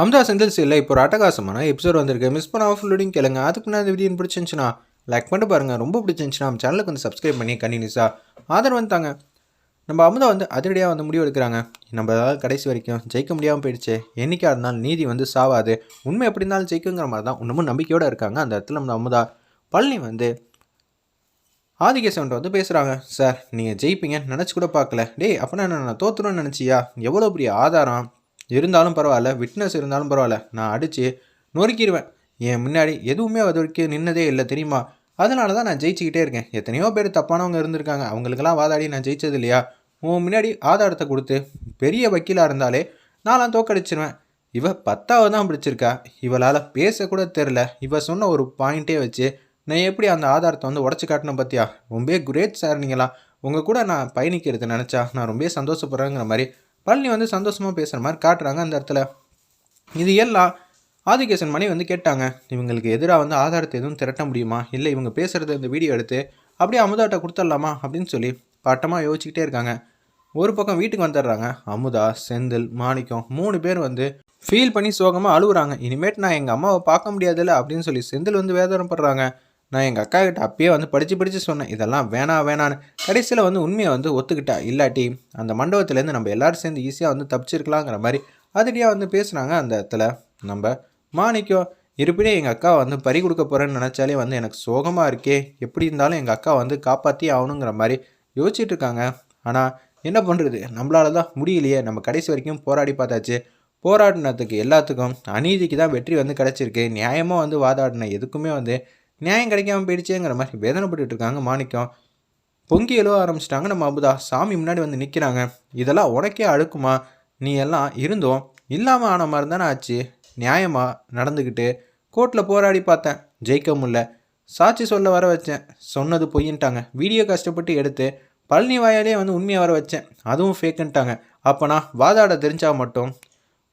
அமுதா செந்தில் சீரியலில் இப்போ ஒரு அட்டகாசமான எபிசோட் வந்திருக்கு. மிஸ் பண்ண ஃபுல்லோடையும் கேளுங்க. அதுக்கு முன்னாடி இந்த வீடியோ பிடிச்சிருந்துச்சுன்னா லைக் பண்ணிட்டு பாருங்கள். ரொம்ப பிடிச்சிருந்துச்சுன்னா நம்ம சேனலுக்கு வந்து சப்ஸ்கிரைப் பண்ணி கண்டினியூஸாக ஆதரவு வந்துட்டாங்க. நம்ம அமுதா வந்து அதிரடியாக வந்து முடிவு எடுக்கிறாங்க. நம்மளால் கடைசி வரைக்கும் ஜெயிக்க முடியாமல் போயிடுச்சு. என்றைக்காக இருந்தாலும் நீதி வந்து சாவாது, உண்மை எப்படி இருந்தாலும் ஜெயிக்குங்கிற மாதிரி தான் இன்னமும் நம்பிக்கையோடு இருக்காங்க. அந்த இடத்துல நம்ம அமுதா பழனி வந்து ஆதிகேசவன் வந்து பேசுகிறாங்க. சார் நீங்கள் ஜெயிப்பீங்கன்னு நினச்சி கூட பார்க்கல. டேய் அப்போனா நான் தோற்றுணும்னு நினச்சியா? எவ்வளோ பெரிய ஆதாரம் இருந்தாலும் பரவாயில்ல, விட்னஸ் இருந்தாலும் பரவாயில்ல, நான் அடித்து நொறுக்கிடுவேன். என் முன்னாடி எதுவுமே அது வரைக்கும் நின்னதே இல்லை தெரியுமா? அதனால தான் நான் ஜெயிச்சிக்கிட்டே இருக்கேன். எத்தனையோ பேர் தப்பானவங்க இருந்திருக்காங்க, அவங்களுக்கெல்லாம் வாதாடி நான் ஜெயிச்சது இல்லையா? உன் முன்னாடி ஆதாரத்தை கொடுத்து பெரிய வக்கீலாக இருந்தாலே நான்லாம் தோக்கடிச்சிருவேன். இவ 10வது தான் பிடிச்சிருக்கா, இவளால் பேசக்கூட தெரில. இவ சொன்ன ஒரு பாயிண்ட்டே வச்சு நான் எப்படி அந்த ஆதாரத்தை வந்து உடச்சி காட்டினேன் பார்த்தியா? ரொம்ப கிரேட் சார் நீங்களா. உங்கள் கூட நான் பயணிக்கிறது நினச்சா நான் ரொம்ப சந்தோஷப்படுறேங்கிற மாதிரி பழனி வந்து சந்தோஷமாக பேசுகிற மாதிரி காட்டுறாங்க அந்த இடத்துல. இது எல்லாம் ஆதிகேசன் மணி வந்து கேட்டாங்க. இவங்களுக்கு எதிராக வந்து ஆதாரத்தை எதுவும் திரட்ட முடியுமா, இல்லை இவங்க பேசுகிறத இந்த வீடியோ எடுத்து அப்படியே அமுதாட்ட கொடுத்துடலாமா அப்படின்னு சொல்லி பட்டமாக யோசிச்சுக்கிட்டே இருக்காங்க. ஒரு பக்கம் வீட்டுக்கு வந்துடுறாங்க. அமுதா, செந்தில், மாணிக்கம் 3 பேர் வந்து ஃபீல் பண்ணி சோகமாக அழுகுறாங்க. இனிமேட்டு நான் எங்கள் அம்மாவை பார்க்க முடியாதுல்ல அப்படின்னு சொல்லி செந்தில் வந்து வேதனைப்படுறாங்க. நான் எங்கள் அக்கா கிட்ட அப்பயே வந்து படித்து சொன்னேன், இதெல்லாம் வேணான்னு. கடைசியில் வந்து உண்மையை வந்து ஒத்துக்கிட்டா. இல்லாட்டி அந்த மண்டபத்துலேருந்து நம்ம எல்லோரும் சேர்ந்து ஈஸியாக வந்து தப்பிச்சிருக்கலாங்கிற மாதிரி அதிரடியாக வந்து பேசுகிறாங்க அந்த இடத்துல நம்ம மாணிக்கம். இருப்பினே எங்கள் அக்கா வந்து பறி கொடுக்க போகிறேன்னு நினச்சாலே வந்து எனக்கு சோகமாக இருக்கே. எப்படி இருந்தாலும் எங்கள் அக்கா வந்து காப்பாற்றி ஆகணுங்கிற மாதிரி யோசிச்சுட்டு இருக்காங்க. ஆனால் என்ன பண்ணுறது, நம்மளால தான் முடியலையே. நம்ம கடைசி வரைக்கும் போராடி பார்த்தாச்சு. போராடினதுக்கு எல்லாத்துக்கும் அநீதிக்கு தான் வெற்றி வந்து கிடச்சிருக்கு. நியாயமாக வந்து வாதாடின எதுக்குமே வந்து நியாயம் கிடைக்காம போயிடுச்சேங்கிற மாதிரி வேதனைப்பட்டு இருக்காங்க மாணிக்கம். பொங்கி எழுவ ஆரம்பிச்சிட்டாங்க நம்ம அமுதா. சாமி முன்னாடி வந்து நிற்கிறாங்க. இதெல்லாம் உனக்கே அழுக்குமா? நீ எல்லாம் இருந்தோம் இல்லாமல் ஆன மாதிரி தானே ஆச்சு. நியாயமாக நடந்துக்கிட்டு கோர்ட்டில் போராடி பார்த்தேன், ஜெயிக்க முடியல. சாட்சி சொல்ல வர வச்சேன், சொன்னது பொய்யின்ட்டாங்க. வீடியோ கஷ்டப்பட்டு எடுத்து பழனி வாயாலே வந்து உண்மையை வர வச்சேன், அதுவும் ஃபேக்குன்ட்டாங்க. அப்போனா வாதாட தெரிஞ்சால் மட்டும்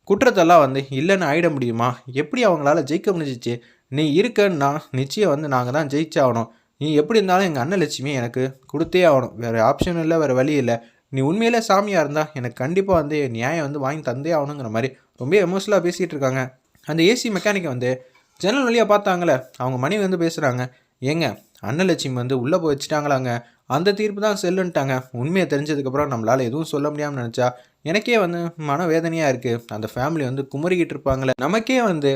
குற்றத்தெல்லாம் வந்து இல்லைன்னு ஆகிட முடியுமா? எப்படி அவங்களால ஜெயிக்க முடிஞ்சிச்சு? நீ இருக்கன்னா நிச்சயம் வந்து நாங்கள் தான் ஜெயிச்சாகணும். நீ எப்படி இருந்தாலும் எங்கள் அண்ணன் லட்சுமி எனக்கு கொடுத்தே ஆகணும். வேறு ஆப்ஷன் இல்லை, வேறு வழி இல்லை. நீ உண்மையிலே சாமியாக இருந்தால் எனக்கு கண்டிப்பாக வந்து நியாயம் வந்து வாங்கி தந்தே ஆகணுங்கிற மாதிரி ரொம்ப எமோஷனலாக பேசிகிட்டு இருக்காங்க. அந்த ஏசி மெக்கானிக்கை வந்து ஜன்னல் வழியாக பார்த்தாங்களே, அவங்க மனைவி வந்து பேசுகிறாங்க. ஏங்க அன்னலட்சுமி வந்து உள்ளே போய் வச்சுட்டாங்களாங்க, அந்த தீர்ப்பு தான் செல்லுன்ட்டாங்க. உண்மையை தெரிஞ்சதுக்கப்புறம் நம்மளால் எதுவும் சொல்ல முடியாமல் நினச்சா எனக்கே வந்து மனவேதனையாக இருக்குது. அந்த ஃபேமிலி வந்து குமரிக்கிட்டு இருப்பாங்களே, நமக்கே வந்து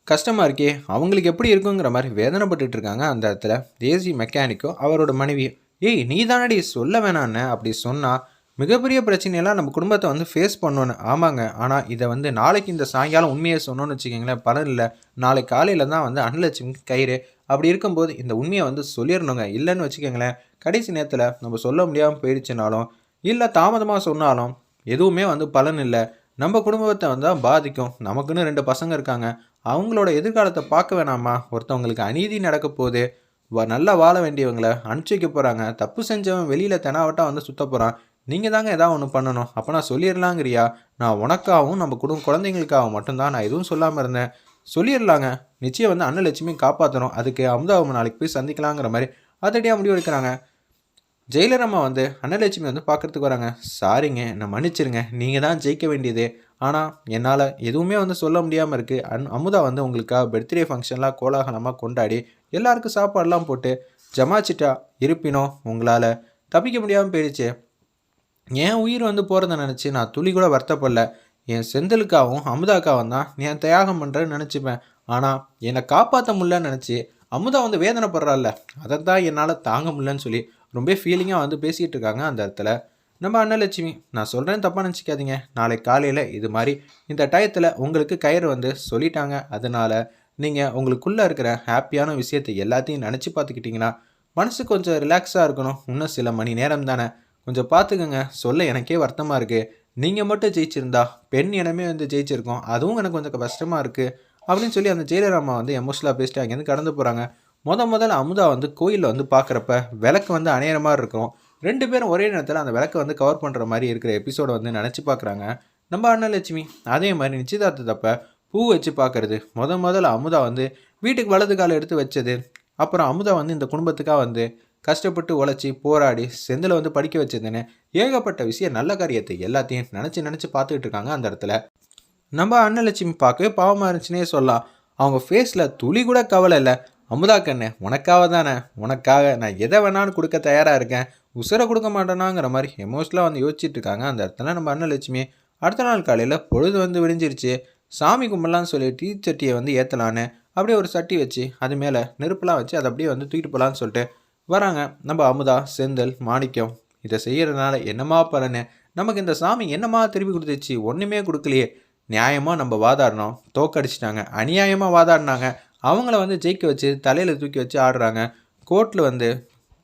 கஷ்டமாக இருக்கே, அவங்களுக்கு எப்படி இருக்குங்கிற மாதிரி வேதனைப்பட்டு இருக்காங்க அந்த இடத்துல தேசி மெக்கானிக்கோ அவரோட மனைவி. ஏய் நீ தானடி சொல்ல வேணான்னு அப்படி சொன்னால் மிகப்பெரிய பிரச்சனையெல்லாம் நம்ம குடும்பத்தை வந்து ஃபேஸ் பண்ணோன்னு. ஆமாங்க, ஆனால் இதை வந்து நாளைக்கு இந்த சாயங்காலம் உண்மையை சொன்னோன்னு வச்சுக்கிங்களேன், பலன் இல்லை. நாளைக்கு காலையில் தான் வந்து அன்னலட்சுமிக்கு கயிறு. அப்படி இருக்கும்போது இந்த உண்மையை வந்து சொல்லிடணுங்க. இல்லைன்னு வச்சுக்கோங்களேன், கடைசி நேரத்தில் நம்ம சொல்ல முடியாமல் போயிடுச்சுனாலும் இல்லை தாமதமாக சொன்னாலும் எதுவுமே வந்து பலன் இல்லை. நம்ம குடும்பத்தை வந்து பாதிக்கும். நமக்குன்னு 2 பசங்க இருக்காங்க, அவங்களோட எதிர்காலத்தை பார்க்க வேணாமா? ஒருத்தவங்களுக்கு அநீதி நடக்க போகுது, நல்லா வாழ வேண்டியவங்களை அனுப்பிச்சி வைக்க போகிறாங்க. தப்பு செஞ்சவன் வெளியில் தெனாவட்டாக வந்து சுற்ற போகிறான். நீங்கள் தாங்க எதாவது ஒன்று பண்ணணும். அப்போ நான் சொல்லிடலாங்கிறியா? நான் உனக்காகவும் நம்ம குழந்தைங்களுக்காகவும் மட்டும்தான் நான் எதுவும் சொல்லாமல் இருந்தேன். சொல்லிடலாங்க, நிச்சயம் வந்து அன்னலட்சுமி காப்பாற்றணும். அதுக்கு அமுதாவை நாளைக்கு போய் சந்திக்கலாங்கிற மாதிரி அதடியாக முடிவு எடுக்கிறாங்க. ஜெயிலரம்மா வந்து அன்னலட்சுமி வந்து பார்க்குறதுக்கு வராங்க. சாரிங்க, நான் மன்னிச்சிருங்க, நீங்கள் தான் ஜெயிக்க வேண்டியது. ஆனால் என்னால் எதுவுமே வந்து சொல்ல முடியாமல் இருக்குது. அமுதா வந்து உங்களுக்காக பர்த்டே ஃபங்க்ஷன்லாம் கோலாகலமாக கொண்டாடி எல்லாருக்கும் சாப்பாடெலாம் போட்டு ஜமாச்சிட்டா. இருப்பினும் உங்களால் தப்பிக்க முடியாமல் போயிடுச்சு. என் உயிர் வந்து போகிறத நினச்சி நான் துளி கூட வருத்தப்படல. என் செந்திலுக்காகவும் அமுதாக்காகவும் தான் என் தியாகம் பண்ணுறேன்னு நினச்சிப்பேன். ஆனால் என்னை காப்பாற்ற முடியலன்னு நினச்சி அமுதா வந்து வேதனைப்படுறாள்ல, அதை தான் என்னால் தாங்க முடியலன்னு சொல்லி ரொம்ப ஃபீலிங்காக வந்து பேசிகிட்டு இருக்காங்க அந்த இடத்துல நம்ம அன்னலட்சுமி. நான் சொல்கிறேன் தப்பாக நினச்சிக்காதீங்க, நாளைக்கு காலையில் இது மாதிரி இந்த டயத்தில் உங்களுக்கு கயிறு வந்து சொல்லிட்டாங்க. அதனால் நீங்கள் உங்களுக்குள்ளே இருக்கிற ஹாப்பியான விஷயத்தை எல்லாத்தையும் நினச்சி பார்த்துக்கிட்டிங்கன்னா மனசு கொஞ்சம் ரிலாக்ஸாக இருக்கணும். இன்னும் சில மணி நேரம் தானே, கொஞ்சம் பார்த்துக்கோங்க. சொல்ல எனக்கே வருத்தமாக இருக்குது. நீங்கள் மட்டும் ஜெயிச்சிருந்தா பெண் இடமே வந்து ஜெயிச்சிருக்கோம், அதுவும் எனக்கு கொஞ்சம் கஷ்டமாக இருக்குது அப்படின்னு சொல்லி அந்த ஜெயலலிதா வந்து எமோஷனலாக பேசிட்டு அங்கேருந்து கடந்து போகிறாங்க. முதல்ல அமுதா வந்து கோயிலில் வந்து பார்க்குறப்ப விளக்கு வந்து அணையிற மாதிரி இருக்கும். 2 பேரும் ஒரே நேரத்தில் அந்த விளக்கை வந்து கவர் பண்ணுற மாதிரி இருக்கிற எபிசோடை வந்து நினச்சி பார்க்குறாங்க நம்ம அன்னலட்சுமி. அதே மாதிரி நிச்சயதார்த்தத்தப்ப பூ வச்சு பார்க்குறது. முதல்ல அமுதா வந்து வீட்டுக்கு வலது காலம் எடுத்து வச்சது. அப்புறம் அமுதா வந்து இந்த குடும்பத்துக்காக வந்து கஷ்டப்பட்டு உழைச்சி போராடி செந்தில் வந்து படிக்க வச்சதுன்னு ஏகப்பட்ட விஷயம் நல்ல காரியத்தை எல்லாத்தையும் நினச்சி பார்த்துக்கிட்டு இருக்காங்க அந்த இடத்துல. நம்ம அன்னலட்சுமி பார்க்கவே பாவமாக இருந்துச்சுன்னே சொல்லலாம். அவங்க ஃபேஸில் துளி கூட கவலை இல்லை. அமுதா கண்ணு உனக்காக தானே, உனக்காக நான் எதை வேணாலும் கொடுக்க தயாராக இருக்கேன், உசுரை கொடுக்க மாட்டேனாங்கிற மாதிரி எமோஷனலாக வந்து யோசிச்சுட்டு இருக்காங்க. அந்த இடத்துல நம்ம அன்னலட்சுமி அடுத்த நாள் காலையில் பொழுது வந்து விடிஞ்சிருச்சு. சாமி கும்பிடலான்னு சொல்லி டீ சட்டியை வந்து ஏற்றலான்னு அப்படியே ஒரு சட்டி வச்சு அது மேலே நெருப்புலாம் வச்சு அதை அப்படியே வந்து தூக்கிட்டு போகலான்னு சொல்லிட்டு வராங்க. நம்ம அமுதா, செந்தில், மாணிக்கம் இதை செய்கிறதுனால என்னமா பலனு, நமக்கு இந்த சாமி என்னமா திருப்பி கொடுத்துச்சு, ஒன்றுமே கொடுக்கலையே. நியாயமாக நம்ம வாதாடினோம், தோக்கடிச்சிட்டாங்க. அநியாயமாக வாதாடினாங்க, அவங்கள வந்து ஜெயிக்க வச்சு தலையில் தூக்கி வச்சு ஆடுறாங்க. கோர்ட்டில் வந்து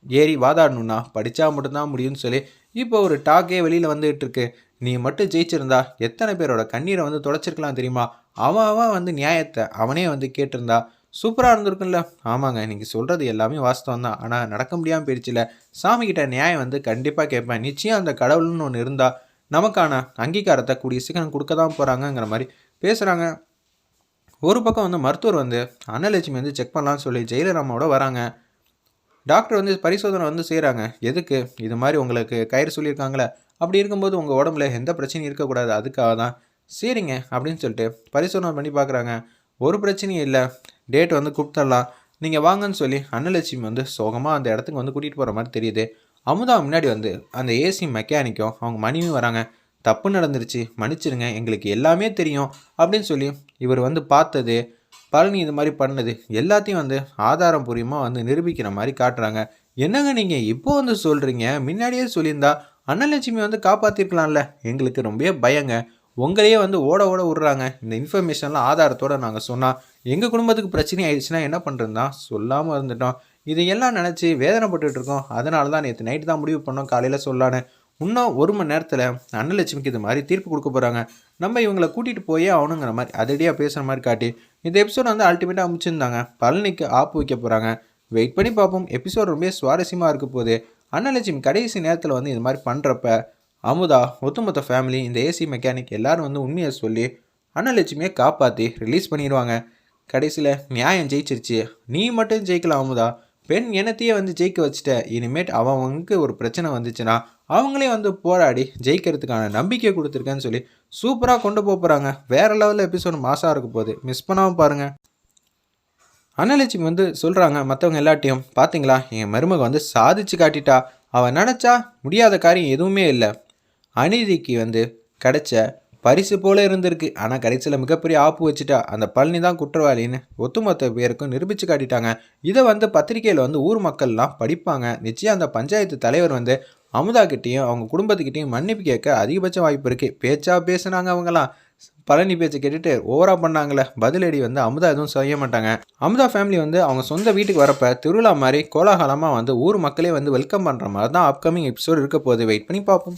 ஏறி வாதாடணுன்னா படித்தா மட்டும்தான் முடியும்னு சொல்லி இப்போ ஒரு டாக்கே வெளியில் வந்துகிட்டு இருக்கு. நீ மட்டும் ஜெயிச்சிருந்தா எத்தனை பேரோட கண்ணீரை வந்து தொலைச்சிருக்கலாம் தெரியுமா? அவன் வந்து நியாயத்தை அவனே வந்து கேட்டிருந்தா சூப்பராக இருந்திருக்குல்ல. ஆமாங்க, நீங்கள் சொல்கிறது எல்லாமே வாஸ்தவம் தான். ஆனால் நடக்க முடியாமல் போயிடுச்சுல. சாமிக்கிட்ட நியாயம் வந்து கண்டிப்பாக கேட்பேன். நிச்சயம் அந்த கடவுள்னு ஒன்று இருந்தால் நமக்கான அங்கீகாரத்தை கூடிய சீக்கிரம் கொடுக்க தான் போகிறாங்கங்கிற மாதிரி பேசுகிறாங்க. ஒரு பக்கம் வந்து மருத்துவர் வந்து அன்னலட்சுமி வந்து செக் பண்ணலான்னு சொல்லி ஜெயலலிதாவோட வராங்க. டாக்டர் வந்து பரிசோதனை வந்து செய்கிறாங்க. எதுக்கு? இது மாதிரி உங்களுக்கு கயிறு சொல்லியிருக்காங்களே, அப்படி இருக்கும்போது உங்கள் உடம்புல எந்த பிரச்சனையும் இருக்கக்கூடாது, அதுக்காக தான். சரிங்க அப்படின்னு சொல்லிட்டு பரிசோதனை பண்ணி பார்க்குறாங்க. ஒரு பிரச்சனையும் இல்லை, டேட் வந்து கூப்பிட்டுடலாம், நீங்கள் வாங்கன்னு சொல்லி அன்னலட்சுமி வந்து சோகமாக அந்த இடத்துக்கு வந்து கூட்டிகிட்டு போகிற மாதிரி தெரியுது. அமுதா முன்னாடி வந்து அந்த ஏசி மெக்கானிக்கும் அவங்க மனைவியும் வராங்க. தப்பு நடந்துருச்சு, மன்னிச்சிருங்க, எங்களுக்கு எல்லாமே தெரியும் அப்படின்னு சொல்லி இவர் வந்து பார்த்தது, பழனி இது மாதிரி பண்ணது எல்லாத்தையும் வந்து ஆதாரம் பூர்வமாக வந்து நிரூபிக்கிற மாதிரி காட்டுறாங்க. என்னங்க நீங்கள் இப்போ வந்து சொல்கிறீங்க, முன்னாடியே சொல்லியிருந்தா அன்னலட்சுமி வந்து காப்பாற்றிருக்கலாம்ல. எங்களுக்கு ரொம்ப பயங்க, உங்களையே வந்து ஓட ஓட விட்றாங்க. இந்த இன்ஃபர்மேஷன்லாம் ஆதாரத்தோடு நாங்கள் சொன்னால் எங்கள் குடும்பத்துக்கு பிரச்சனை ஆயிடுச்சுன்னா என்ன பண்ணுறது தான் சொல்லாமல் இருந்துட்டோம். இதையெல்லாம் நினச்சி வேதனைப்பட்டுருக்கோம். அதனால தான் நேற்று நைட்டு தான் முடிவு பண்ணோம் காலையில் சொல்லான்னு. இன்னும் 1 மணி நேரத்தில் அன்னலட்சுமிக்கு இது மாதிரி தீர்ப்பு கொடுக்க போகிறாங்க. நம்ம இவங்களை கூட்டிகிட்டு போயே ஆகணுங்கிற மாதிரி அதிரடியாக பேசுகிற மாதிரி காட்டி இந்த எபிசோட் வந்து அல்டிமேட்டாக அமைச்சிருந்தாங்க. பழனிக்கு ஆப்பு வைக்க போகிறாங்க. வெயிட் பண்ணி பார்ப்போம். எபிசோட் ரொம்ப சுவாரஸ்யமாக இருக்க போகுது. அன்னலட்சுமி கடைசி நேரத்தில் வந்து இது மாதிரி பண்ணுறப்ப அமுதா, ஒட்டுமொத்த ஃபேமிலி, இந்த ஏசி மெக்கானிக் எல்லோரும் வந்து உண்மையை சொல்லி அன்னலட்சுமியை காப்பாற்றி ரிலீஸ் பண்ணிடுவாங்க. கடைசியில் நியாயம் ஜெயிச்சிருச்சு. நீ மட்டும் ஜெயிக்கலாம் அமுதா, பெண் இனத்தையே வந்து ஜெயிக்க வச்சுட்ட. இனிமேட் அவங்களுக்கு ஒரு பிரச்சனை வந்துச்சுன்னா அவங்களே வந்து போராடி ஜெயிக்கிறதுக்கான நம்பிக்கை கொடுத்துருக்கேன்னு சொல்லி சூப்பராக கொண்டு போகிறாங்க. வேறு லெவலில் எபிசோடு மாசாக இருக்க போகுது, மிஸ் பண்ணாமல் பாருங்கள். அன்னலட்சுமி வந்து சொல்கிறாங்க மற்றவங்க எல்லாட்டையும், பார்த்தீங்களா என் மருமக வந்து சாதிச்சு காட்டிட்டா. அவன் நினச்சா முடியாத காரியம் எதுவுமே இல்லை. அநீதிக்கு வந்து கிடைச்ச பரிசு போல இருந்திருக்கு. ஆனால் கடைசியில் மிகப்பெரிய ஆப்பு வச்சுட்டா. அந்த பழனி தான் குற்றவாளின்னு ஒட்டுமொத்த பேருக்கும் நிரூபித்து காட்டிட்டாங்க. இதை வந்து பத்திரிகையில் வந்து ஊர் மக்கள்லாம் படிப்பாங்க. நிச்சயம் அந்த பஞ்சாயத்து தலைவர் வந்து அமுதாக்கிட்டேயும் அவங்க குடும்பத்துக்கிட்டையும் மன்னிப்பு கேட்க அதிகபட்ச வாய்ப்பு இருக்குது. பேச்சா பேசுனாங்க அவங்களாம். பழனி பேச்சை கேட்டுட்டு ஓவராக பண்ணாங்களே, பதிலடி வந்து அமுதா எதுவும் செய்ய மாட்டாங்க. அமுதா ஃபேமிலி வந்து அவங்க சொந்த வீட்டுக்கு வரப்போ திருவிழா மாதிரி கோலாகலமாக வந்து ஊர் மக்களே வந்து வெல்கம் பண்ணுற மாதிரி தான் அப்கமிங் எபிசோடு இருக்க போகுது. வெயிட் பண்ணி பார்ப்போம்.